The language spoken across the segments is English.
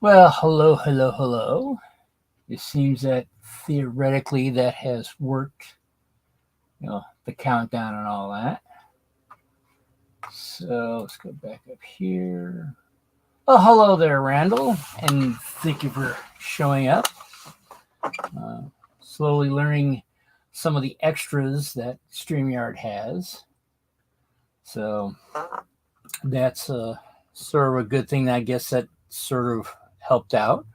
Well, hello, hello, hello. It seems that theoretically that has worked, the countdown and all that. So let's go back up here. Oh, hello there, Randall, and thank you for showing up. Uh, Slowly learning some of the extras that StreamYard has. So that's sort of a good thing. I guess that sort of helped out.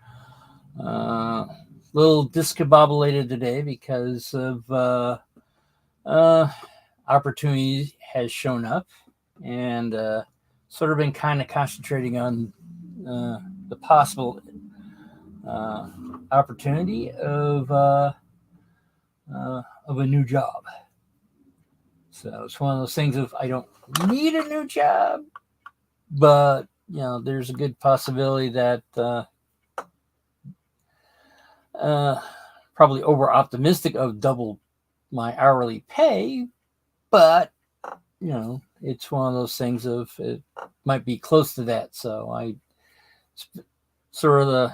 Little discombobulated today because of uh, opportunity has shown up, and sort of been kind of concentrating on the possible uh, opportunity of a new job. So it's one of those things of I don't need a new job, but there's a good possibility that uh, probably over optimistic of double my hourly pay, but it's one of those things of it might be close to that. So I sort of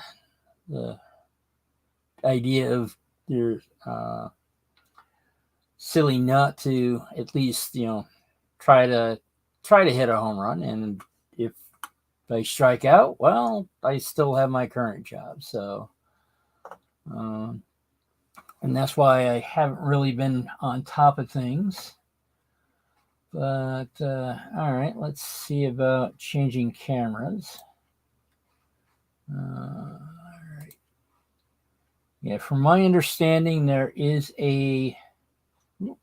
the idea of your silly not to at least try to try to hit a home run, and if I strike out, well, I still have my current job. So um, and that's why I haven't really been on top of things. But all right, let's see about changing cameras. All right. Yeah, from my understanding, there is a.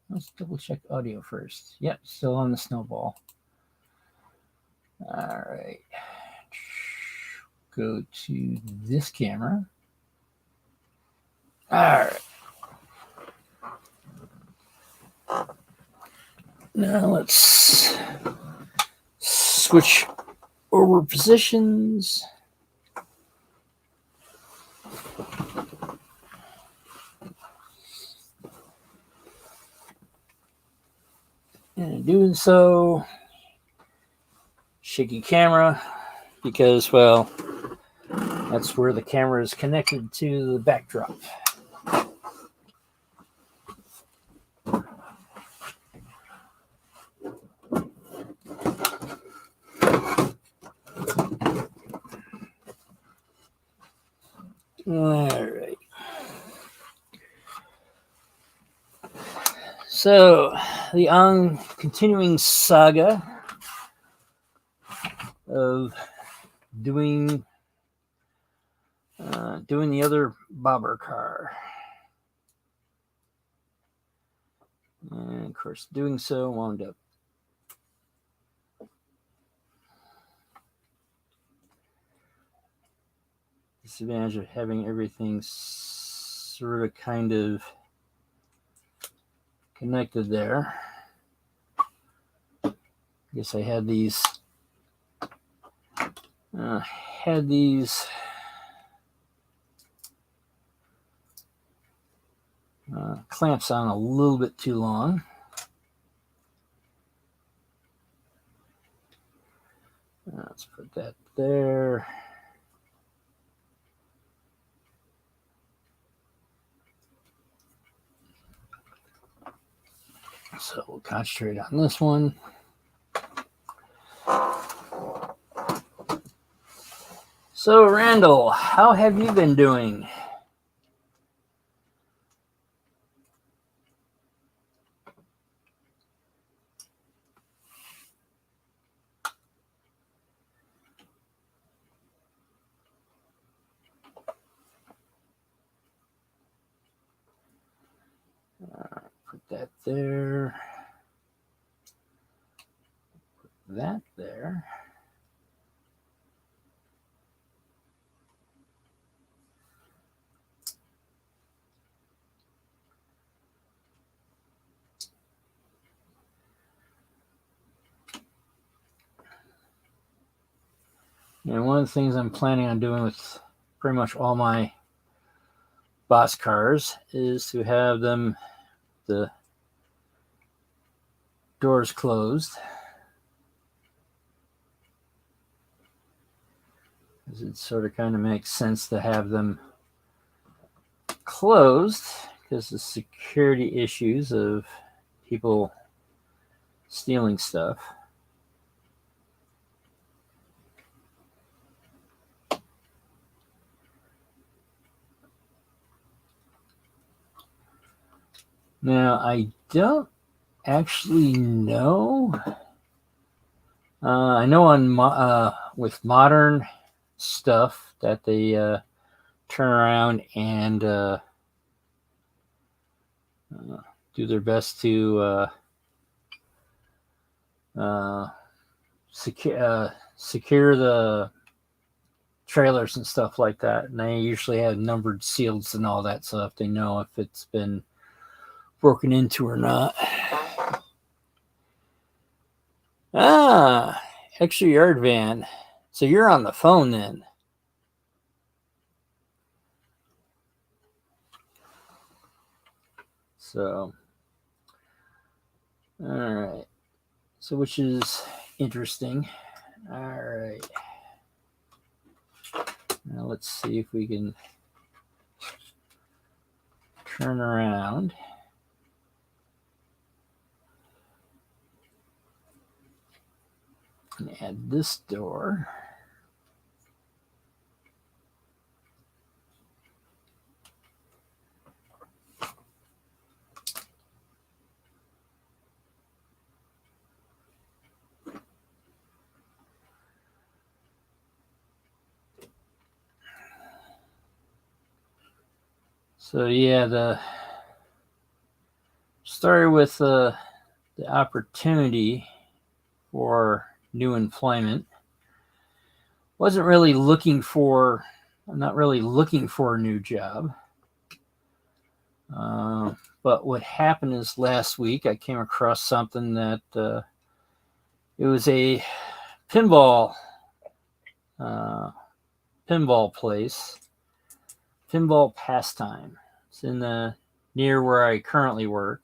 Let's double check audio first. Yep, still on the snowball. All right. Go to this camera. All right. Now let's switch over positions. And doing so, shaky camera because, well, that's where the camera is connected to the backdrop. All right. So, the continuing saga of doing doing the other bobber car. And of course, doing so wound up disadvantage of having everything sort of kind of connected there. I guess I had these uh, had these clamps on a little bit too long. Let's put that there. So we'll concentrate on this one. So, Randall, how have you been doing? Put that there. Put that there. And one of the things I'm planning on doing with pretty much all my boss cars is to have them the doors closed. because it sort of kind of makes sense to have them closed because the security issues of people stealing stuff. Now, I don't actually know. I know with modern stuff that they turn around and do their best to secure the trailers and stuff like that. And they usually have numbered seals and all that stuff. They know if it's been broken into or not. Extra yard van. So you're on the phone then. So, all right. So, which is interesting. All right. Now let's see if we can turn around. And add this door. So yeah, the started with the opportunity for new employment. I'm not really looking for a new job. But what happened is last week I came across something that it was a pinball place, pinball pastime. It's in the near where I currently work.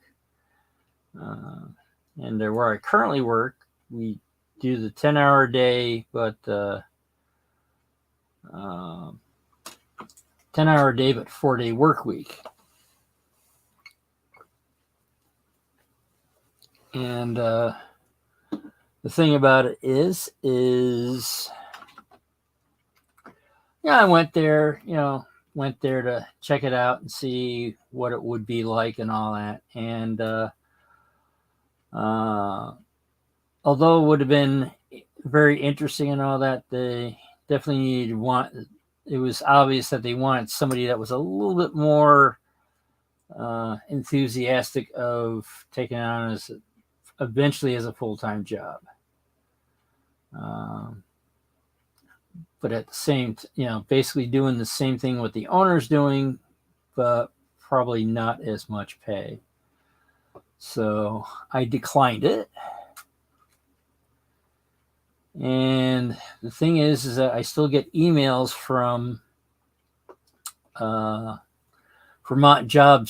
And where I currently work, we do the 10-hour day, but 10-hour day, but 4-day work week. And the thing about it is I went there to check it out and see what it would be like and all that. And although it would have been very interesting and all that, they definitely it was obvious that they wanted somebody that was a little bit more enthusiastic of taking it on eventually as a full-time job. But at the same, basically doing the same thing what the owner's doing, but probably not as much pay. So I declined it. And the thing is that I still get emails from Vermont Job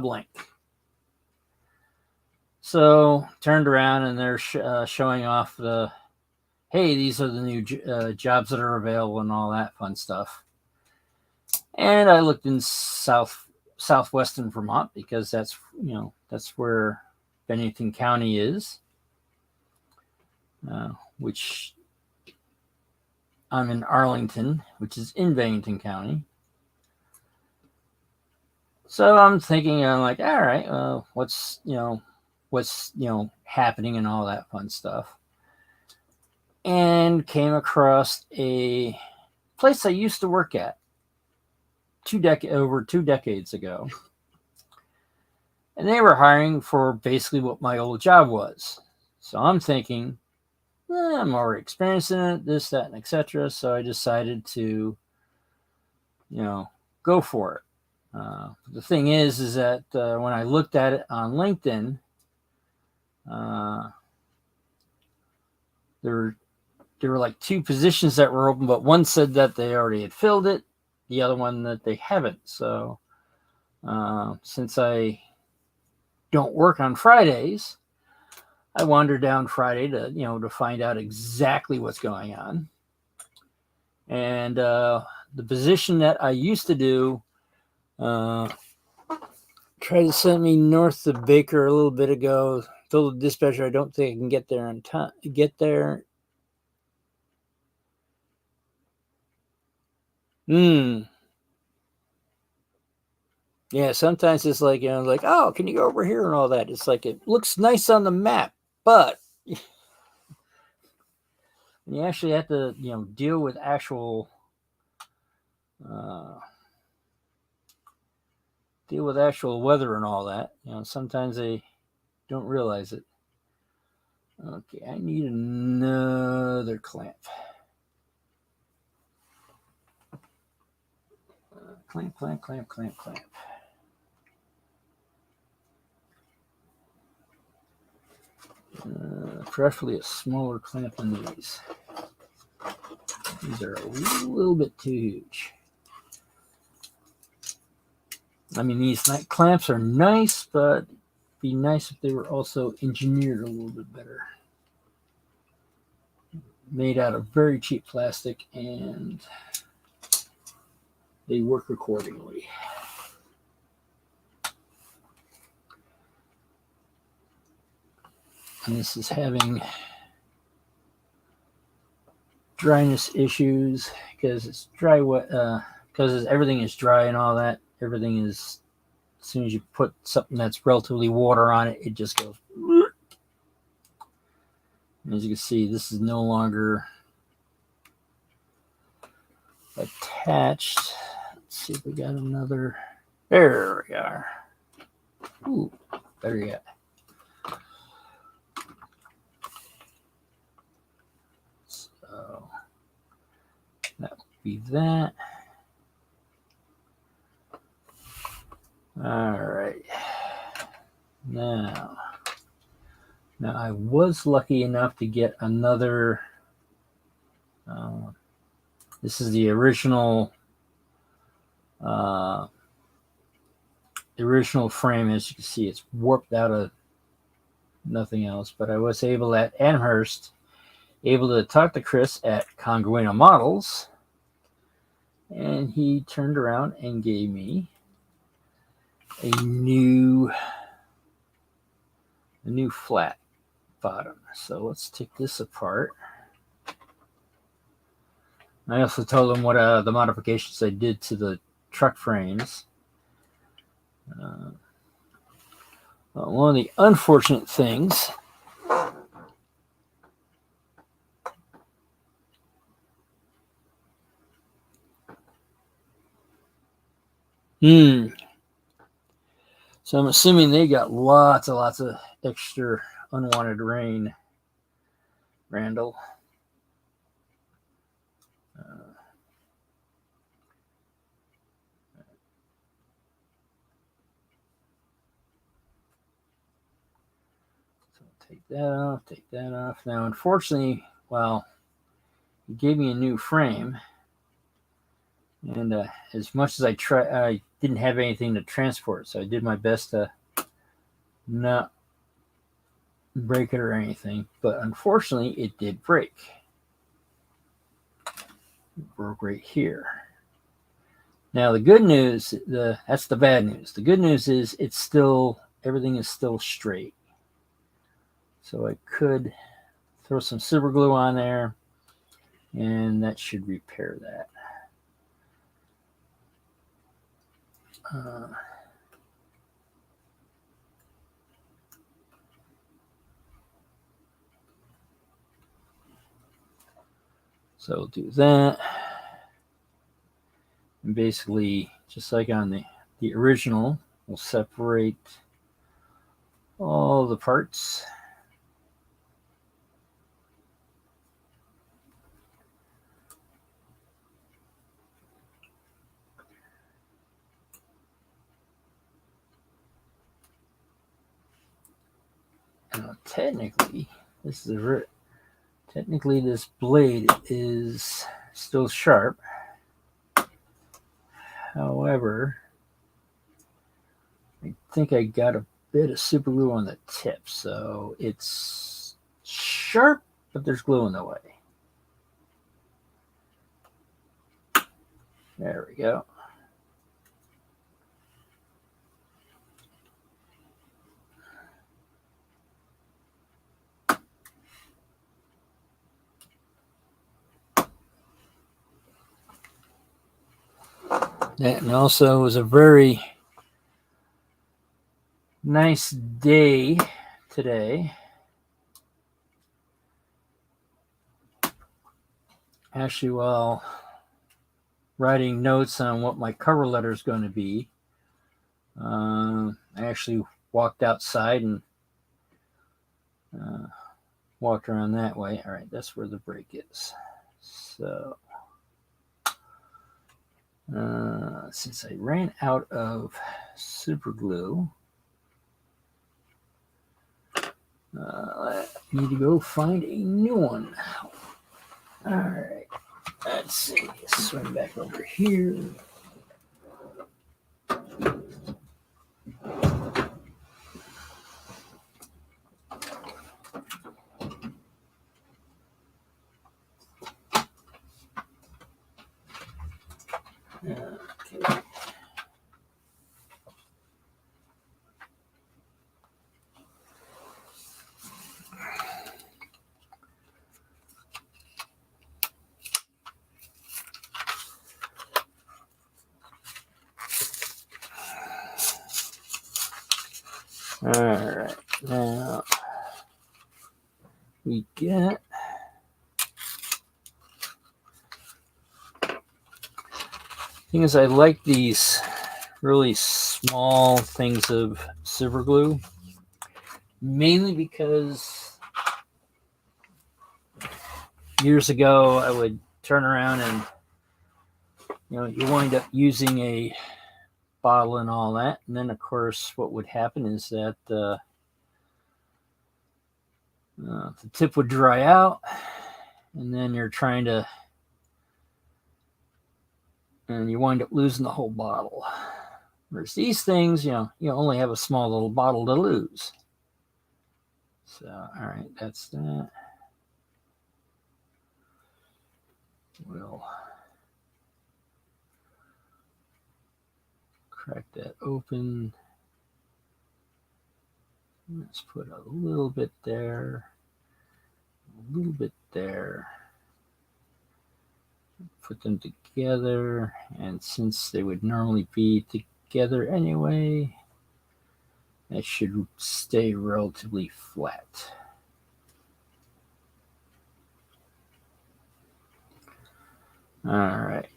Link. So turned around and they're showing off hey, these are the new jobs that are available and all that fun stuff. And I looked in southwestern Vermont because that's where Bennington County is, which I'm in Arlington, which is in Bennington County. So I'm thinking, I'm like, all right, what's happening and all that fun stuff. And came across a place I used to work at over 2 decades ago. And they were hiring for basically what my old job was. So I'm thinking, I'm already experienced in it, this, that, and etc. So I decided to, go for it. The thing is that when I looked at it on LinkedIn, there were like 2 positions that were open, but one said that they already had filled it, the other one that they haven't. So since I don't work on Fridays, I wandered down Friday to find out exactly what's going on. And the position that I used to do tried to send me north of Baker a little bit ago. Told the dispatcher I don't think I can get there on time. Get there. Yeah, sometimes it's like, like, oh, can you go over here and all that? It's like it looks nice on the map, but you actually have to, deal with uh, actual weather and all that. Sometimes they don't realize it. Okay, I need another clamp. Clamp, clamp, clamp, clamp, clamp. Preferably a smaller clamp than these. These are a little bit too huge. I mean, these clamps are nice, but it'd be nice if they were also engineered a little bit better. Made out of very cheap plastic, and they work accordingly. And this is having dryness issues because it's dry, wet, because everything is dry and all that. Everything is, as soon as you put something that's relatively water on it, it just goes. And as you can see, this is no longer attached. Let's see if we got another. There we are. Ooh, better yet. So that would be that. All right. Now I was lucky enough to get another. This is the original. The original frame, as you can see, it's warped out of nothing else. But I was able at Amherst, to talk to Chris at Congruino Models, and he turned around and gave me a new flat bottom. So let's take this apart. I also told him what the modifications I did to the truck frames. One of the unfortunate things So I'm assuming they got lots of extra unwanted rain, Randall. So take that off. Now, unfortunately, he gave me a new frame, and as much as I didn't have anything to transport, so I did my best to not break it or anything. But unfortunately, it did break. It broke right here. Now the good news, that's the bad news. The good news is everything is still straight. So I could throw some super glue on there, and that should repair that. So we'll do that. And basically, just like on the original, we'll separate all the parts. Now, technically, this blade is still sharp. However, I think I got a bit of super glue on the tip, so it's sharp, but there's glue in the way. There we go. And also, it was a very nice day today. Actually, while writing notes on what my cover letter is going to be, I actually walked outside and walked around that way. All right, that's where the break is. So, since I ran out of super glue, I need to go find a new one. All right, let's see. Swing back over here. Okay. All right, now we get thing is I like these really small things of super glue, mainly because years ago I would turn around and you wind up using a bottle and all that, and then of course what would happen is that the tip would dry out, and then you're trying to, and you wind up losing the whole bottle. Whereas these things, you only have a small little bottle to lose. So, all right, that's that. We'll crack that open. Let's put a little bit there, a little bit there. Put them together, and since they would normally be together anyway, that should stay relatively flat. All right.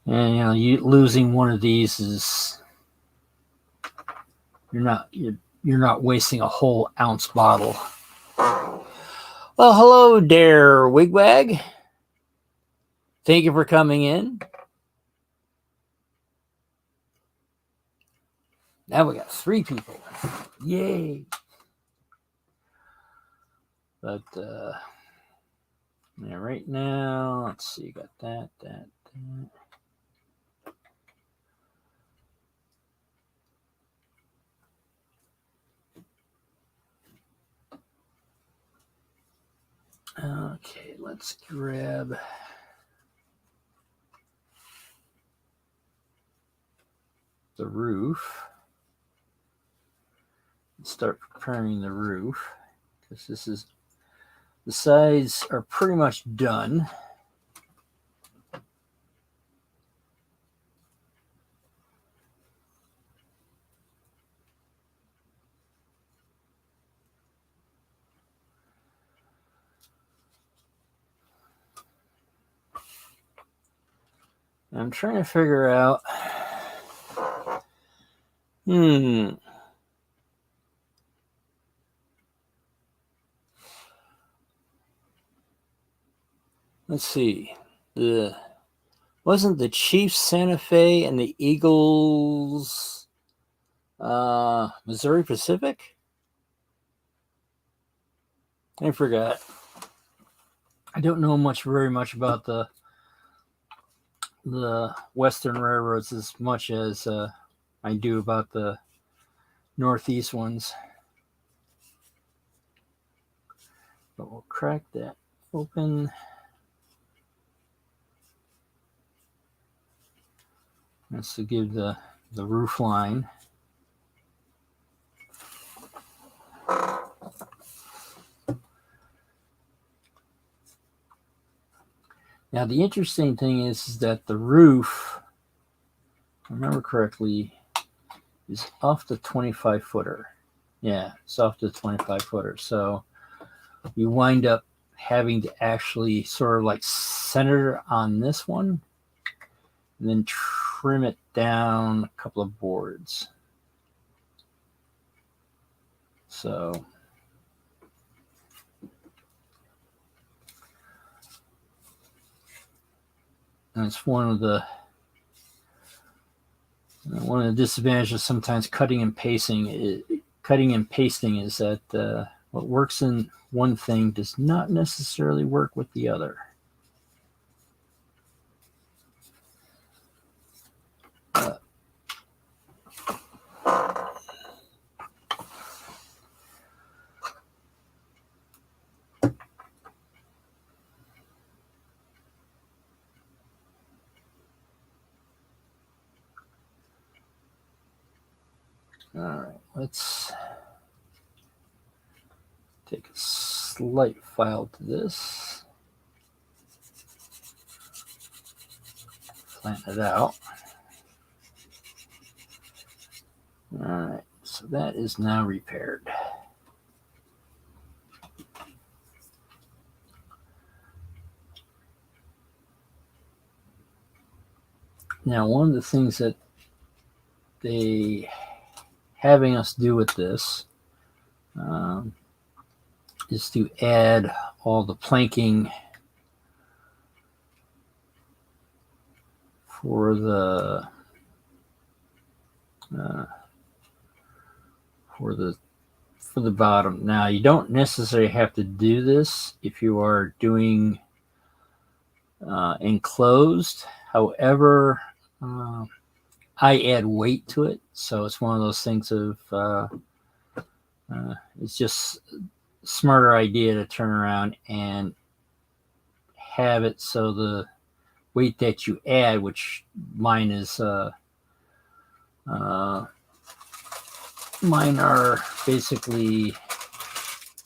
And you losing one of these is you're not wasting a whole ounce bottle. Well, hello there, Wigwag. Thank you for coming in. Now we got 3 people. Yay. But yeah, right now, let's see, got that. Okay, let's grab the roof. Start preparing the roof, because the sides are pretty much done. I'm trying to figure out. Let's see. Wasn't the Chiefs Santa Fe and the Eagles Missouri Pacific? I forgot. I don't know very much about the Western railroads as much as I do about the Northeast ones. But we'll crack that open. That's to give the roof line. Now the interesting thing is that the roof, if I remember correctly, is off the 25 footer. Yeah, it's off the 25 footer. So you wind up having to actually sort of like center on this one and then trim it down a couple of boards. So that's one of the disadvantages sometimes cutting and pasting is that what works in one thing does not necessarily work with the other. All right, let's take a slight file to this, flatten it out. All right, so that is now repaired. Now, one of the things that they having us do with this is to add all the planking for the bottom. Now, you don't necessarily have to do this if you are doing enclosed. However, I add weight to it, so it's one of those things of it's just a smarter idea to turn around and have it so the weight that you add, which mine is mine are basically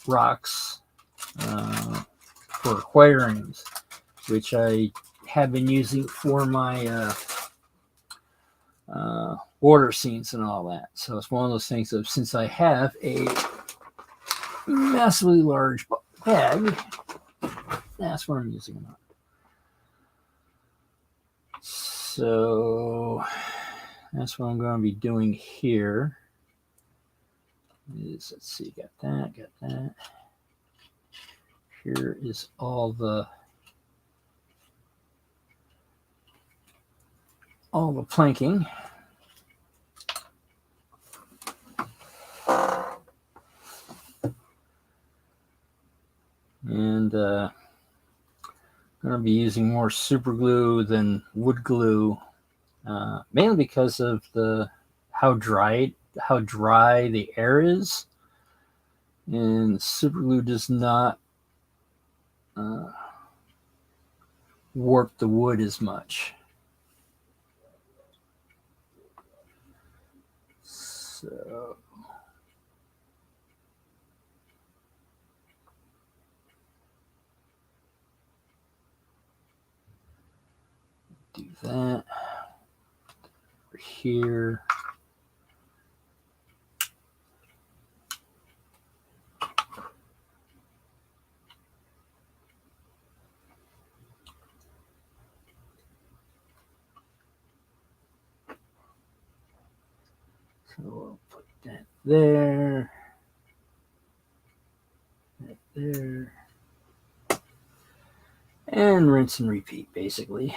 rocks for aquariums, which I have been using for my water scenes and all that. So it's one of those things of, since I have a massively large bag, that's what I'm using them on. So that's what I'm going to be doing here. Let's see, got that. Here is all the planking. And I'm going to be using more super glue than wood glue, mainly because of how dry the air is, and super glue does not warp the wood as much. So do that over here. So I'll put that there, that there, and rinse and repeat, basically.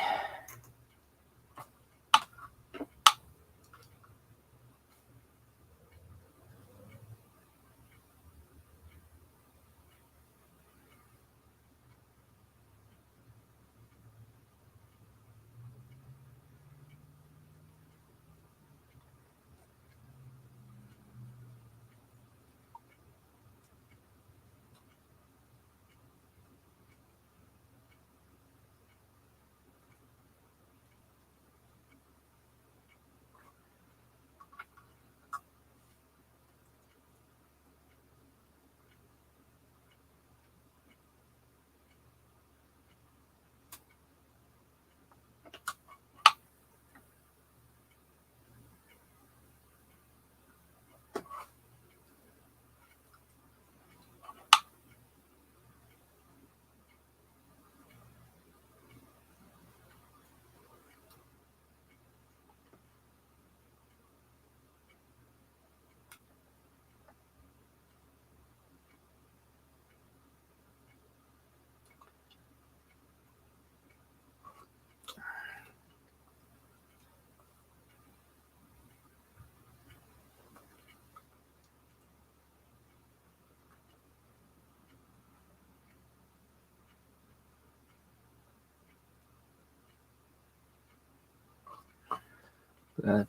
But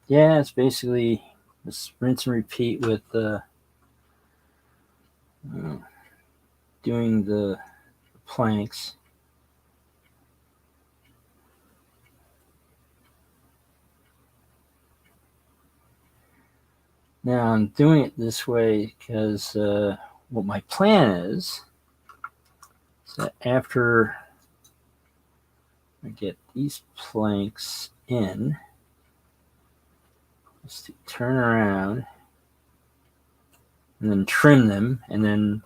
yeah, it's basically just rinse and repeat with doing the planks. Now I'm doing it this way because what my plan is that after I get these planks in, just to turn around and then trim them and then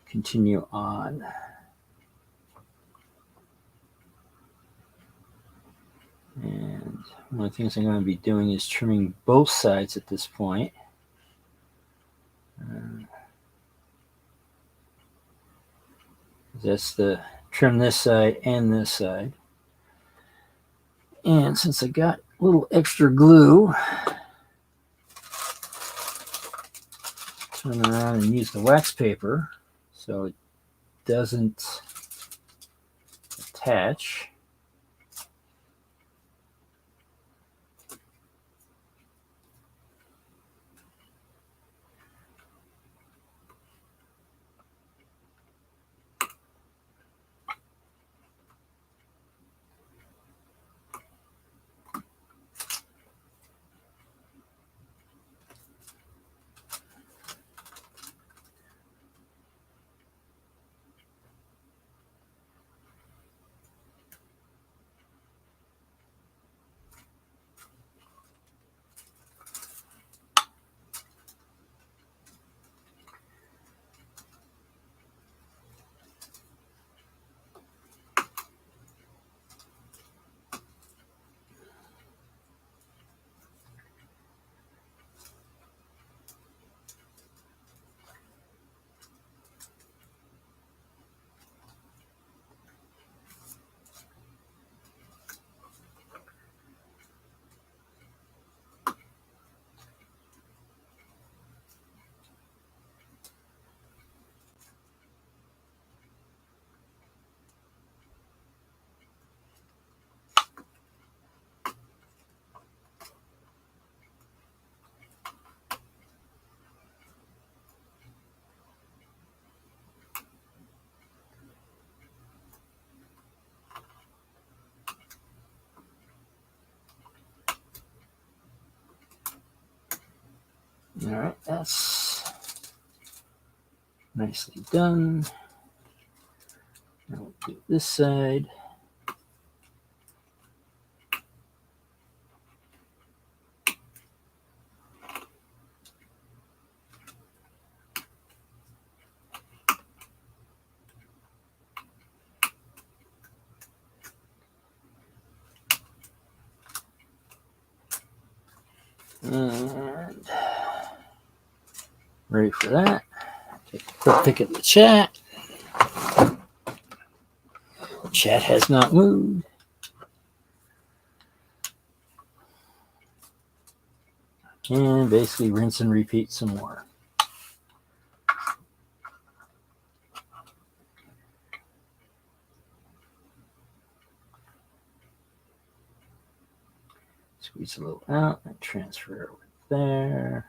continue on. And one of the things I'm going to be doing is trimming both sides at this point. That's the trim this side and this side. And since I got a little extra glue, turn around and use the wax paper so it doesn't attach. All right, that's nicely done. Now we'll do this side. And ready for that. Take a quick pick at the chat. Chat has not moved. And basically rinse and repeat some more. Squeeze a little out and transfer over there.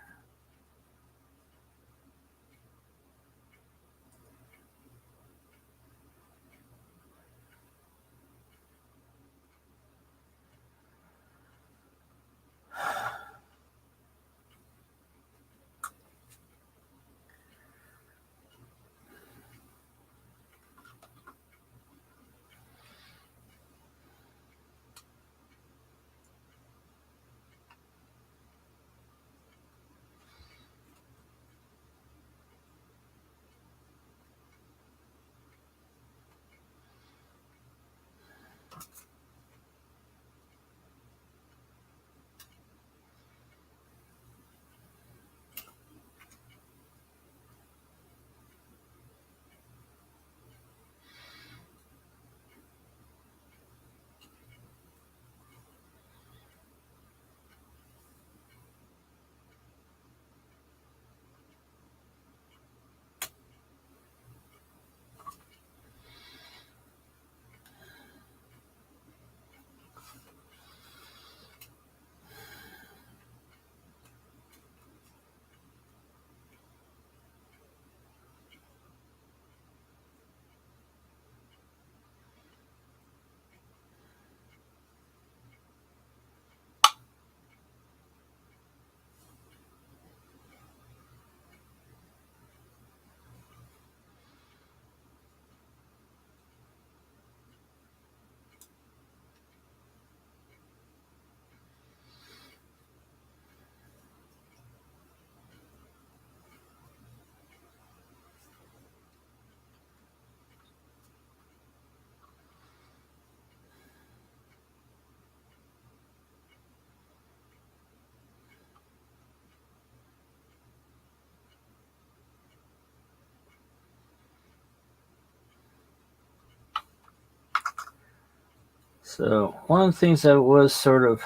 So one of the things I was sort of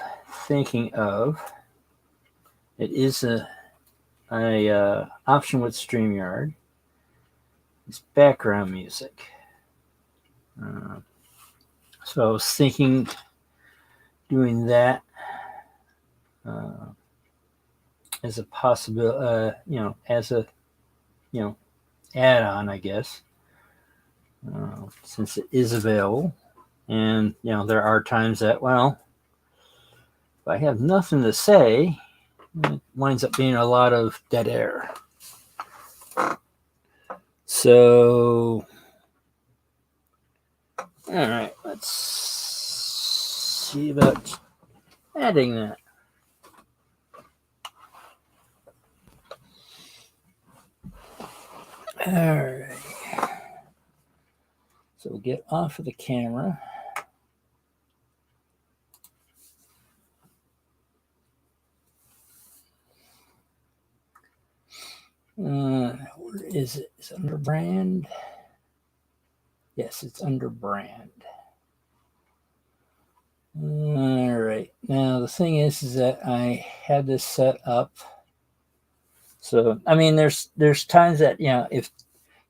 thinking of, it is a option with StreamYard, is background music. Uh, so I was thinking doing that uh, as a possible, as a add-on, I guess, since it is available. And there are times that, well, if I have nothing to say, it winds up being a lot of dead air. So, all right, let's see about adding that. All right. So we'll get off of the camera. Where is it? Is it under brand? Yes, it's under brand. All right. Now the thing is that I had this set up. So I mean, there's times that if the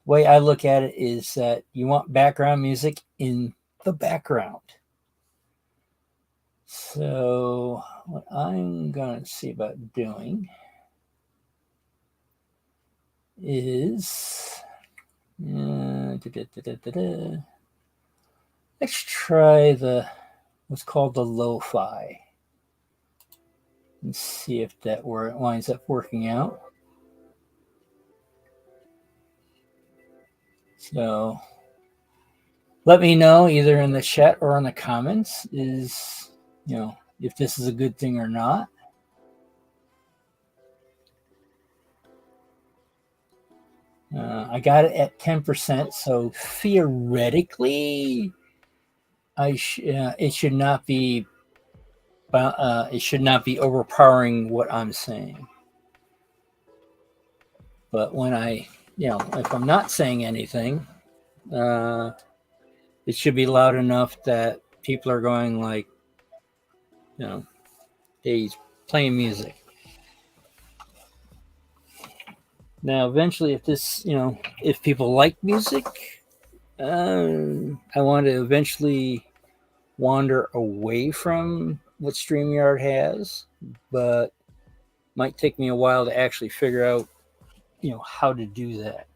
way I look at it is that you want background music in the background. So what I'm gonna see about doing is let's try what's called the lo-fi and see if that winds up working out. So let me know either in the chat or in the comments if this is a good thing or not. I got it at 10%, so theoretically, it should not be overpowering what I'm saying. But when if I'm not saying anything, it should be loud enough that people are going like, hey, he's playing music. Now, eventually, if people like music, I want to eventually wander away from what StreamYard has, but might take me a while to actually figure out, how to do that.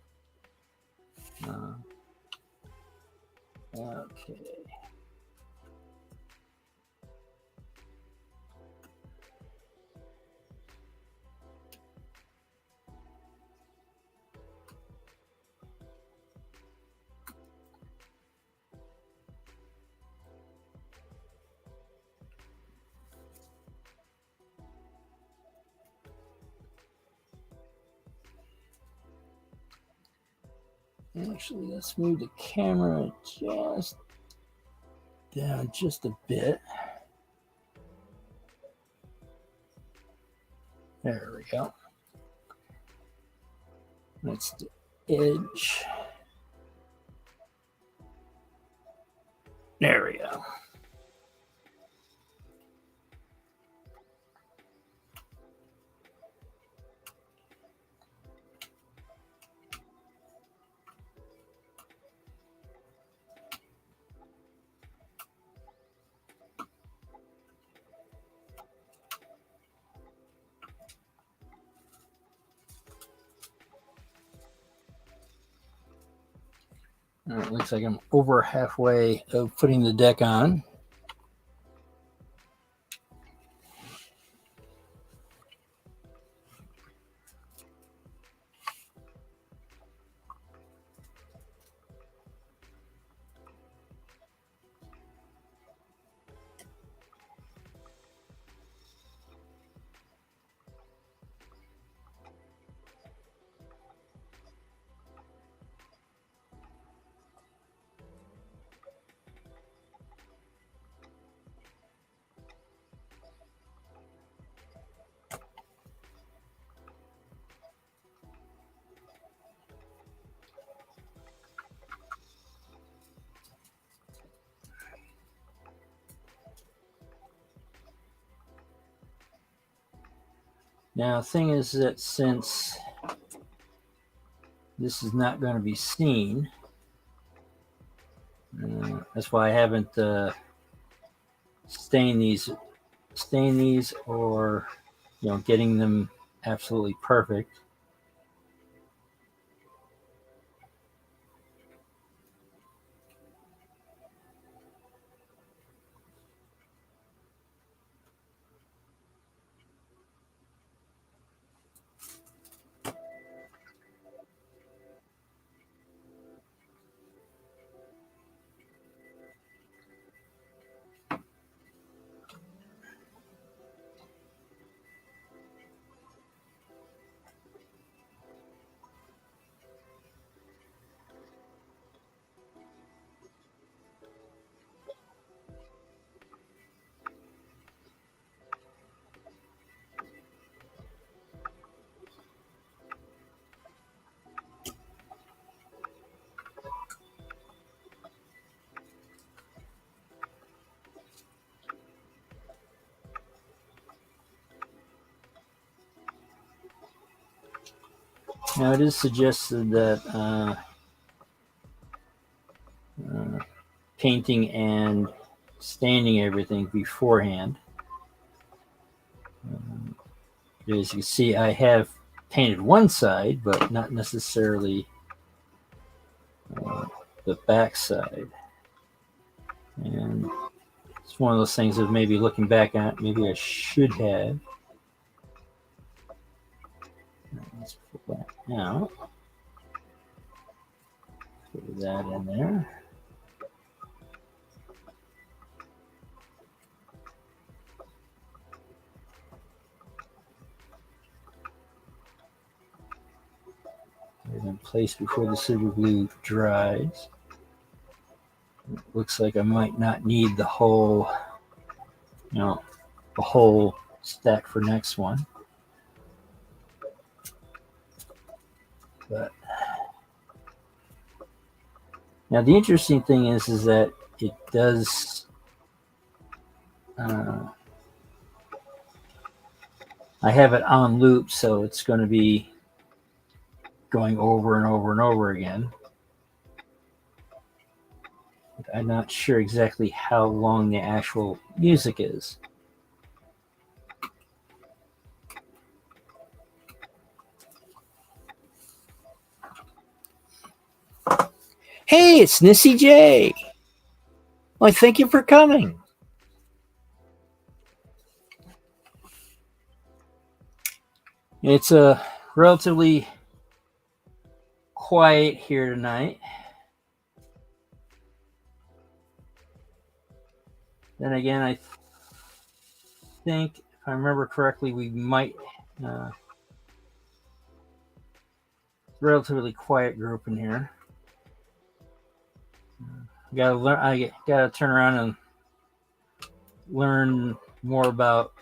Okay. Actually, let's move the camera just down just a bit. There we go. That's the edge. There we go. All right, looks like I'm over halfway of putting the deck on. Now, the thing is that since this is not going to be seen, that's why I haven't stained these, or getting them absolutely perfect. Now, it is suggested that painting and staining everything beforehand. As you can see, I have painted one side, but not necessarily the back side. And it's one of those things of maybe looking back at, maybe I should have. Let's put that out. Put that in there. Put it in place before the silver glue dries. It looks like I might not need the whole, the whole stack for next one. But now the interesting thing is that it does. I have it on loop, so it's going to be going over and over and over again. But I'm not sure exactly how long the actual music is. Hey, it's Nissy J. Well, thank you for coming. It's a relatively quiet here tonight. Then again, I think, if I remember correctly, we might relatively quiet group in here. Gotta learn. I gotta turn around and learn more about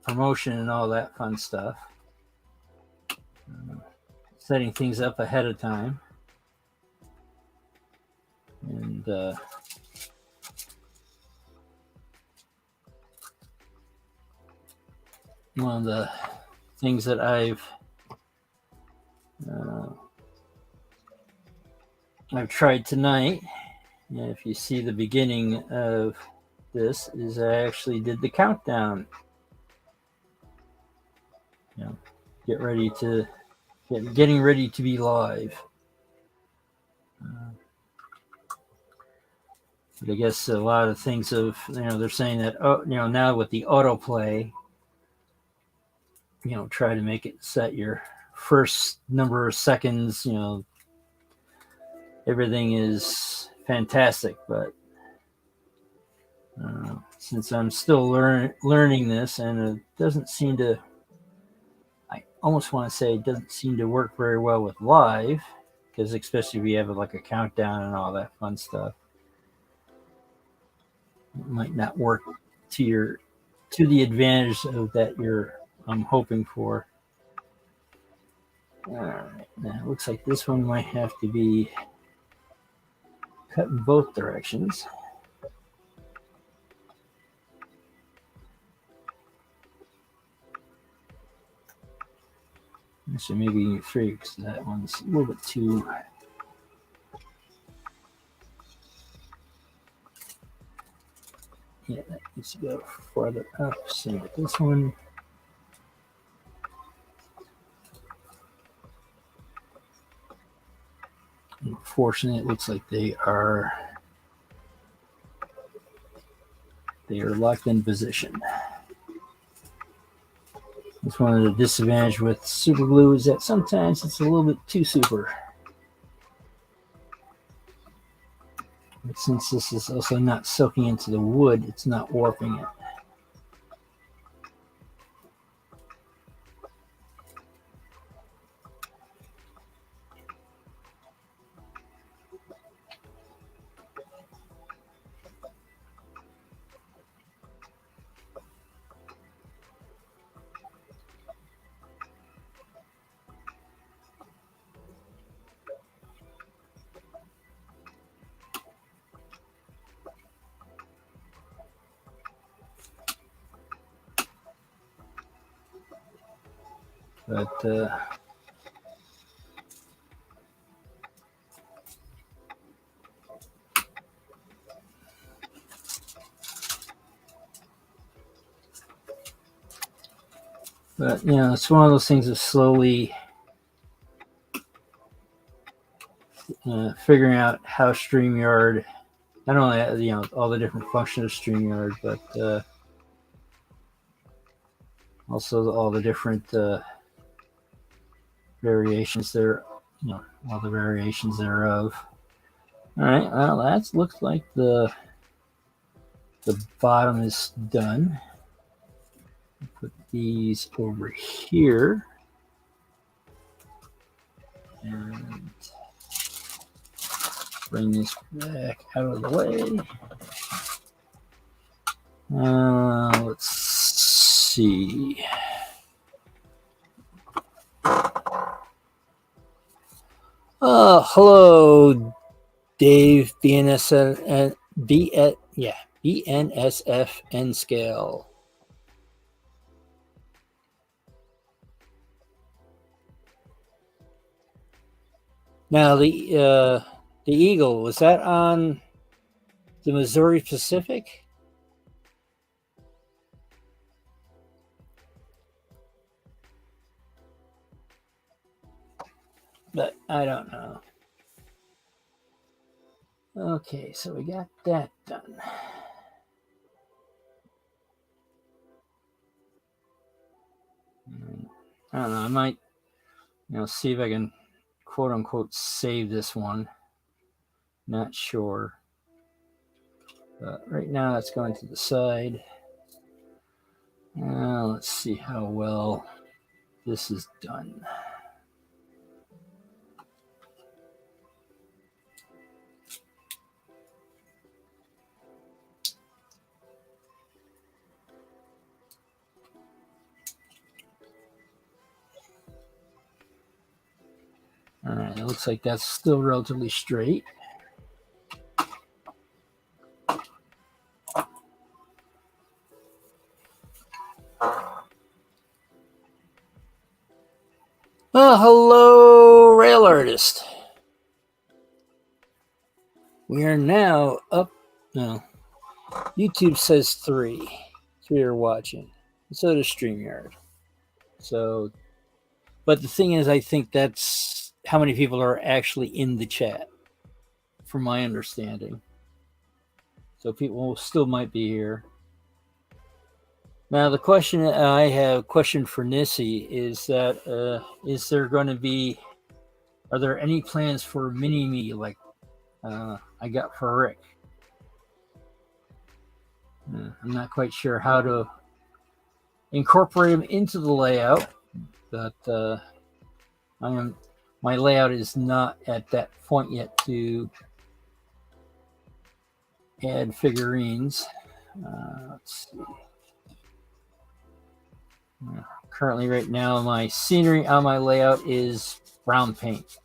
promotion and all that fun stuff. Setting things up ahead of time. And one of the things that I've tried tonight, if you see the beginning of this, is I actually did the countdown. Getting ready to be live. But I guess a lot of things they're saying that, now with the autoplay, try to make it set your first number of seconds, everything is fantastic. But since I'm still learning this, and it doesn't seem to, I almost want to say it doesn't seem to work very well with live, because especially if you have like a countdown and all that fun stuff, it might not work to the advantage of that I'm hoping for. All right, now it looks like this one might have to be cut in both directions. Actually, maybe 3 because that one's a little bit too. Yeah, that needs to go farther up. Same with this one. Unfortunately, it looks like they are locked in position. That's one of the disadvantages with super glue is that sometimes it's a little bit too super. But since this is also not soaking into the wood, it's not warping it. But it's one of those things of slowly figuring out how StreamYard, not only all the different functions of StreamYard, but also all the different variations there, all the variations thereof. All right, well, that looks like the bottom is done. Put these over here. And bring this back out of the way. Let's see. Hello, Dave, BNSF and BNSF N scale. Now the Eagle, was that on the Missouri Pacific? But I don't know. Okay, so we got that done. I don't know. I might, see if I can quote unquote save this one. Not sure. But right now it's going to the side. Let's see how well this is done. All right, it looks like that's still relatively straight. Hello, Rail Artist. We are now up. No, YouTube says 3. 3 are watching. So does StreamYard. So, but the thing is, I think that's how many people are actually in the chat, from my understanding. So people still might be here. Now, the question I have, question for Nissy, is that is there going to be, are there any plans for mini me like I got for Rick? I'm not quite sure how to incorporate them into the layout, but my layout is not at that point yet to add figurines. Let's see. Currently, right now, my scenery on my layout is brown paint.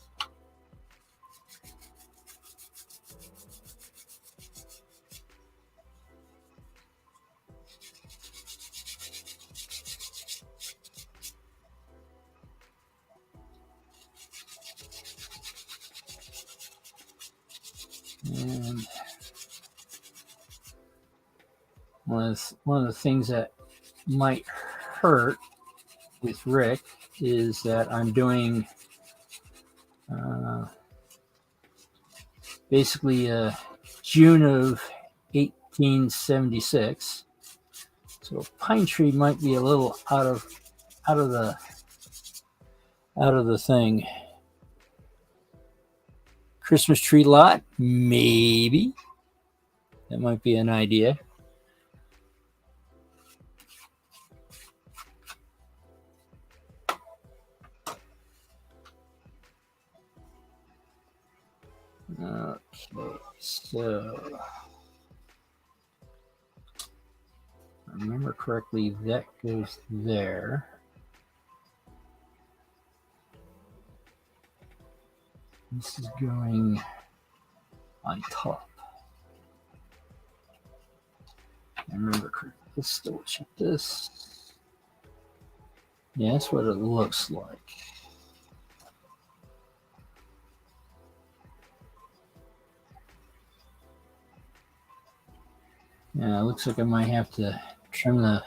And one of the things that might hurt with Rick is that I'm doing basically June of 1876. So a pine tree might be a little out of the out of the thing. Christmas tree lot, maybe. That might be an idea. Okay, so if I remember correctly, that goes there. This is going on top. I remember correctly. Let's double check this. Yeah, that's what it looks like. Yeah, it looks like I might have to trim the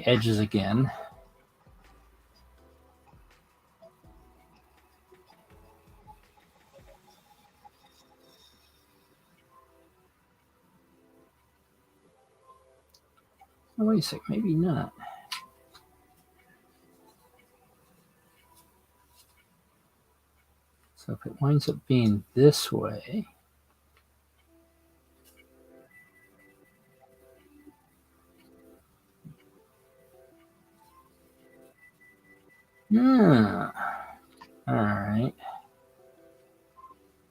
edges again. Oh, wait a sec, maybe not. So if it winds up being this way, all right.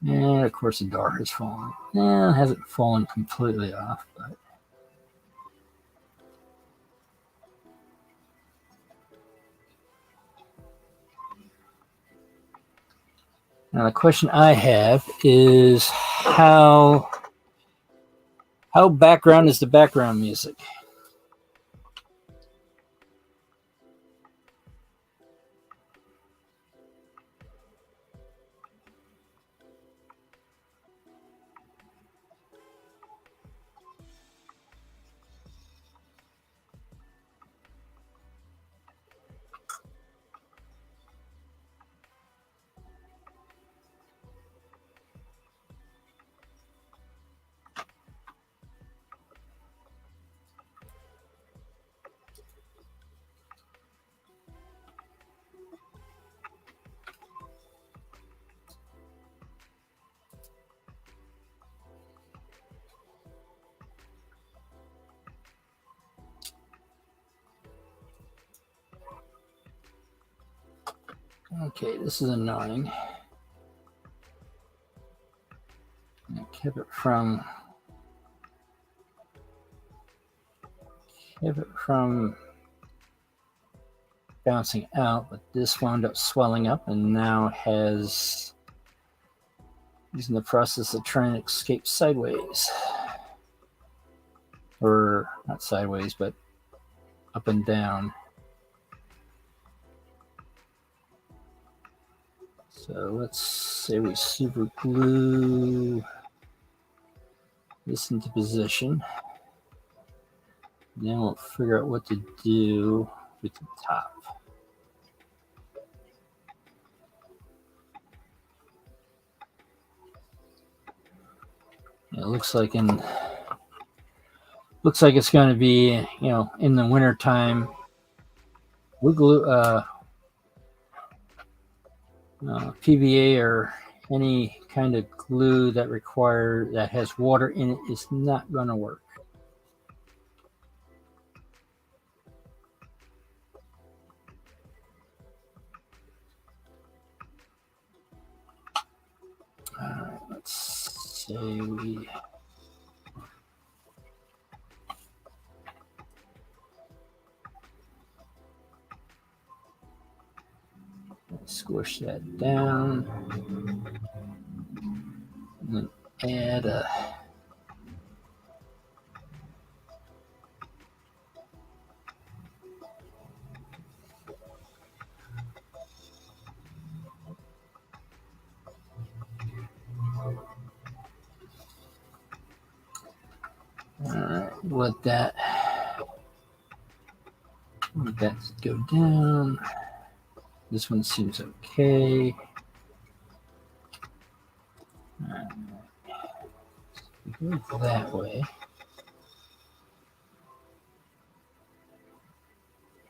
And of course the door has fallen. Yeah, it hasn't fallen completely off, but now the question I have is how background is the background music? Okay, this is a 9. I kept it from bouncing out, but this wound up swelling up and now he's in the process of trying to escape sideways. Or not sideways, but up and down. So let's say we super glue this into position. Then we'll figure out what to do with the top. It looks like it's going to be, in the winter time. We glue PVA or any kind of glue that has water in it is not going to work. All right, let's say we squish that down and add a let that go down. This one seems okay. Go that way.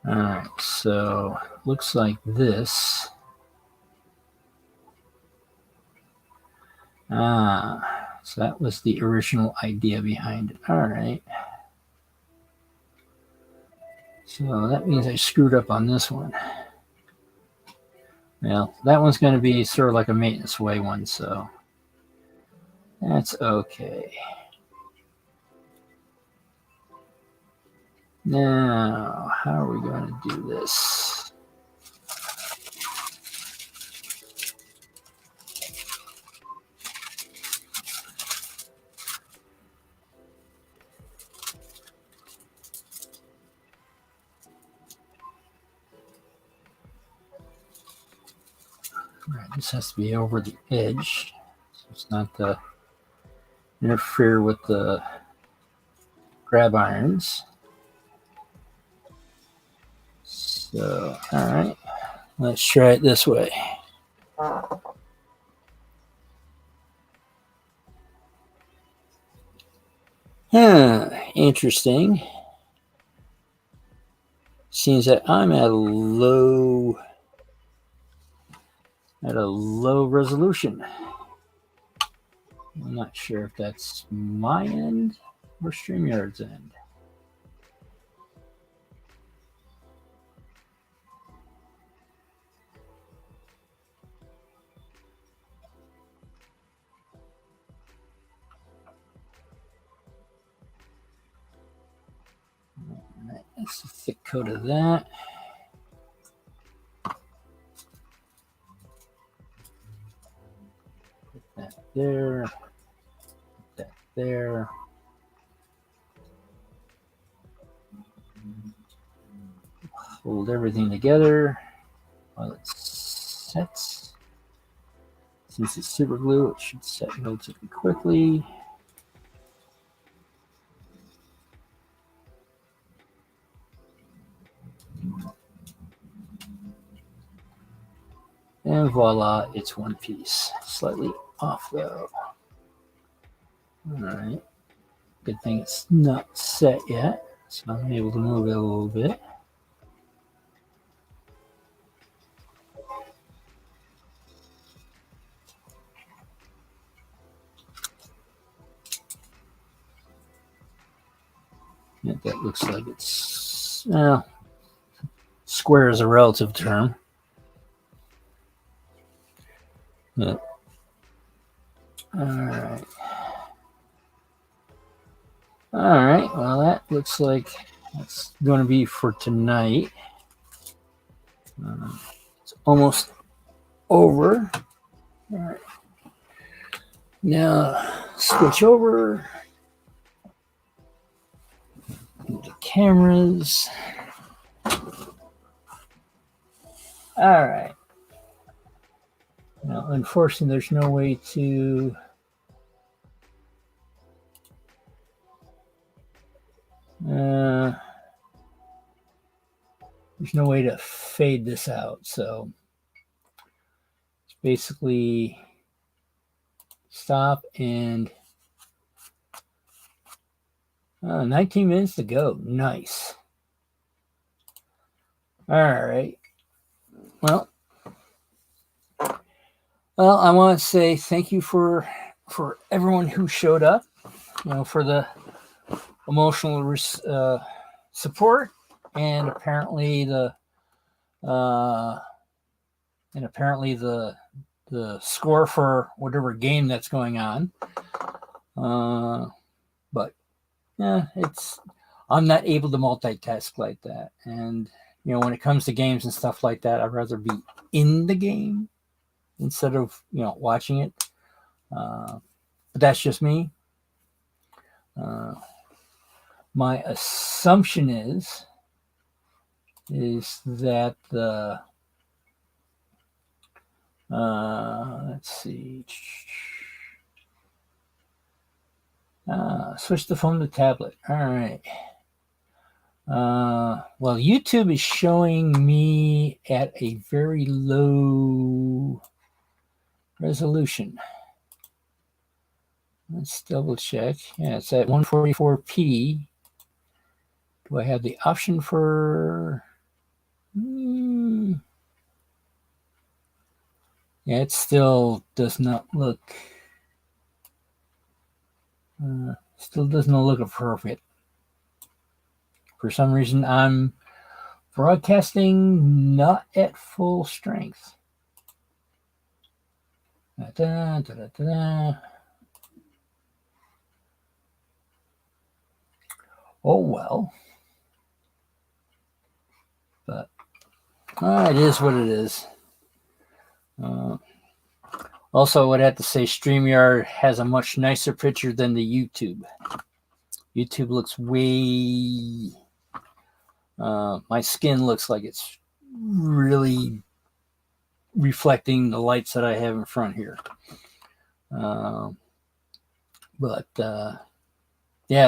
All right, so looks like this. So that was the original idea behind it. All right. So that means I screwed up on this one. Well, that one's going to be sort of like a maintenance way one, so that's okay. Now, how are we going to do this? All right, this has to be over the edge, so it's not to interfere with the grab irons. So, all right, let's try it this way. Interesting. Seems that I'm at a low resolution. I'm not sure if that's my end or StreamYard's end. Right, that's a thick coat of that. Put that there. Put that there. Hold everything together while it sets. Since it's super glue, it should set relatively quickly. And voila, it's one piece. Slightly off though. All right. Good thing it's not set yet, so I'm able to move it a little bit. Yeah, that looks like it's square is a relative term. Yeah. All right. All right. Well, that looks like that's going to be for tonight. It's almost over. All right. Now switch over the cameras. All right. Now, unfortunately, there's no way to fade this out. So it's basically stop and 19 minutes to go. Nice. All right. Well, I want to say thank you for everyone who showed up. For the emotional support, and apparently the score for whatever game that's going on. But yeah, I'm not able to multitask like that, and when it comes to games and stuff like that, I'd rather be in the game instead of watching it. But that's just me. My assumption is that the let's see. Switch the phone to tablet. All right. Well, YouTube is showing me at a very low resolution. Let's double check. Yeah, it's at 144p. Do I have the option for... Yeah, it still does not look... still doesn't look appropriate. For some reason, I'm broadcasting not at full strength. Oh, well. But it is what it is. Also, I would have to say StreamYard has a much nicer picture than the YouTube. YouTube looks way... my skin looks like it's really reflecting the lights that I have in front here. Yeah,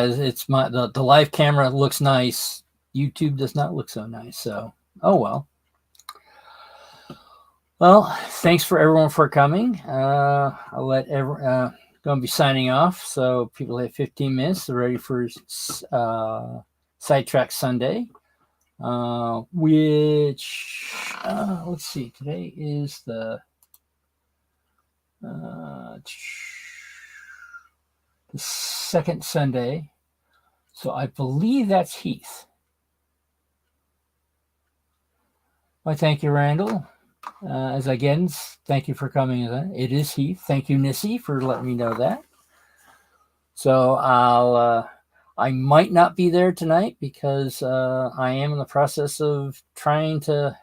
it's the live camera looks nice. YouTube does not look so nice. So, oh well. Well, thanks for everyone for coming. I'll let everyone going to be signing off. So people have 15 minutes. They're ready for Sidetrack Sunday. Which let's see. Today is the second Sunday. So I believe that's Heath. Well, thank you, Randall. As again, thank you for coming. It is Heath. Thank you, Nissy, for letting me know that. So I might not be there tonight because I am in the process of trying to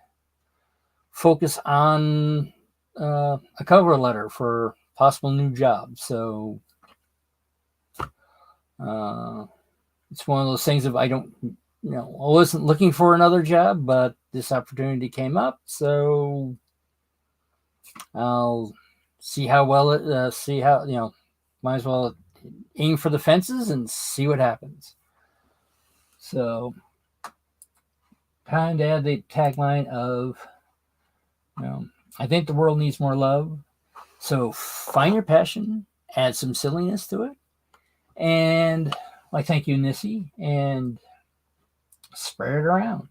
focus on a cover letter for possible new job. So it's one of those things of I wasn't looking for another job, but this opportunity came up, so I'll see how well it, might as well aim for the fences and see what happens. So, kind of add the tagline of, I think the world needs more love. So find your passion, add some silliness to it, and thank you, Nissy, and spread it around.